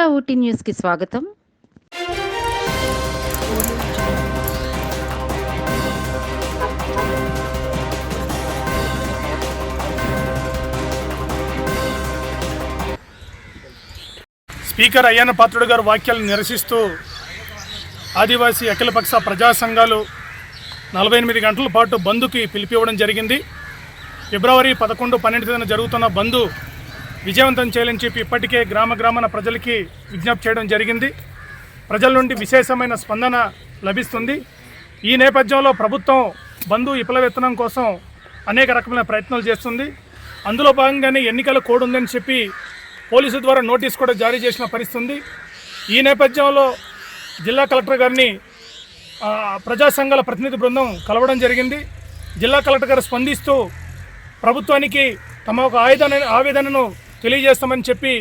ఆంధ్ర ఊటీ న్యూస్కి స్వాగతం. స్పీకర్ అయ్యన్న పాత్రుడు గారు వ్యాఖ్యలను నిరసిస్తూ ఆదివాసీ అఖిలపక్ష ప్రజా సంఘాలు 48 గంటల పాటు బంద్కి పిలిపివ్వడం జరిగింది. ఫిబ్రవరి 11, 12 జరుగుతున్న బంద్ విజయవంతం చేయాలని చెప్పి ఇప్పటికే గ్రామాన ప్రజలకి విజ్ఞప్తి చేయడం జరిగింది. ప్రజల నుండి విశేషమైన స్పందన లభిస్తుంది. ఈ నేపథ్యంలో ప్రభుత్వం బంద్ విఫలవేత్తనం కోసం అనేక రకమైన ప్రయత్నాలు చేస్తుంది. అందులో భాగంగానే ఎన్నికల కోడ్ ఉందని చెప్పి పోలీసు ద్వారా నోటీస్ కూడా జారీ చేసిన పరిస్థితి. ఈ నేపథ్యంలో జిల్లా కలెక్టర్ గారిని ప్రజా సంఘాల ప్రతినిధి బృందం కలవడం జరిగింది. జిల్లా కలెక్టర్ గారు స్పందిస్తూ ప్రభుత్వానికి తమ ఒక ఆవేదనను తెలియజేస్తామని చెప్పి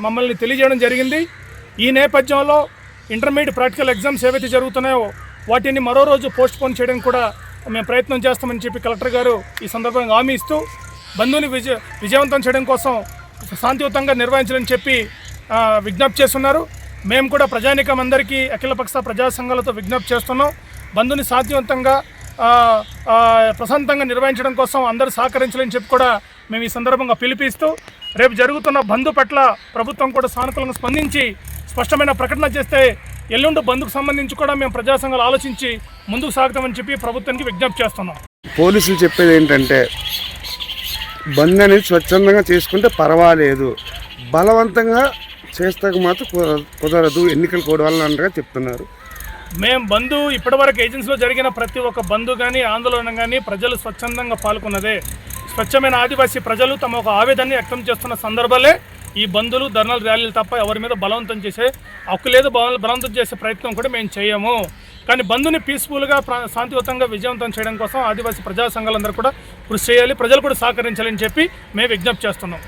మమ్మల్ని తెలియజేయడం జరిగింది. ఈ నేపథ్యంలో ఇంటర్మీడియట్ ప్రాక్టికల్ ఎగ్జామ్స్ ఏవైతే జరుగుతున్నాయో వాటిని మరో రోజు పోస్ట్ పోన్ చేయడానికి కూడా మేము ప్రయత్నం చేస్తామని చెప్పి కలెక్టర్ గారు ఈ సందర్భంగా హామీ ఇస్తూ బంద్ని విజయవంతం చేయడం కోసం శాంతియుతంగా నిర్వహించాలని చెప్పి విజ్ఞప్తి చేస్తున్నారు. మేము కూడా ప్రజానీకం అందరికీ అఖిలపక్ష ప్రజా సంఘాలతో విజ్ఞప్తి చేస్తున్నాం. బంద్ని శాంతియుతంగా ప్రశాంతంగా నిర్వహించడం కోసం అందరూ సహకరించాలని చెప్పి కూడా మేము ఈ సందర్భంగా పిలిపిస్తూ రేపు జరుగుతున్న బంద్ పట్ల ప్రభుత్వం కూడా సానుకూలంగా స్పందించి స్పష్టమైన ప్రకటన చేస్తే ఎల్లుండి బంద్కు సంబంధించి కూడా మేము ప్రజా సంఘాలు ఆలోచించి ముందుకు సాగుతామని చెప్పి ప్రభుత్వానికి విజ్ఞప్తి చేస్తున్నాం. పోలీసులు చెప్పేది ఏంటంటే బంద్ అనేది స్వచ్ఛందంగా చేసుకుంటే పర్వాలేదు, బలవంతంగా చేస్తాక మాత్రం కుదరదు, ఎన్నికల కోడ్ వల్ల చెప్తున్నారు. మేము బంద్ ఇప్పటివరకు ఏజెన్సీలో జరిగిన ప్రతి ఒక్క బంద్ కానీ ఆందోళన కానీ ప్రజలు స్వచ్ఛందంగా పాల్గొన్నదే. స్వచ్ఛమైన ఆదివాసీ ప్రజలు తమ ఒక ఆవేదనని వ్యక్తం చేస్తున్న సందర్భాలే ఈ బంధులు, ధర్నాలు, ర్యాలీలు తప్ప ఎవరి మీద బలవంతం చేసే హక్కు లేదు. బలవంతం చేసే ప్రయత్నం కూడా మేము చేయము. కానీ బంద్ని పీస్ఫుల్గా శాంతియుతంగా విజయవంతం చేయడం కోసం ఆదివాసీ ప్రజా సంఘాలందరూ కూడా కృషి చేయాలి, ప్రజలు కూడా సహకరించాలని చెప్పి మేము విజ్ఞప్తి చేస్తున్నాం.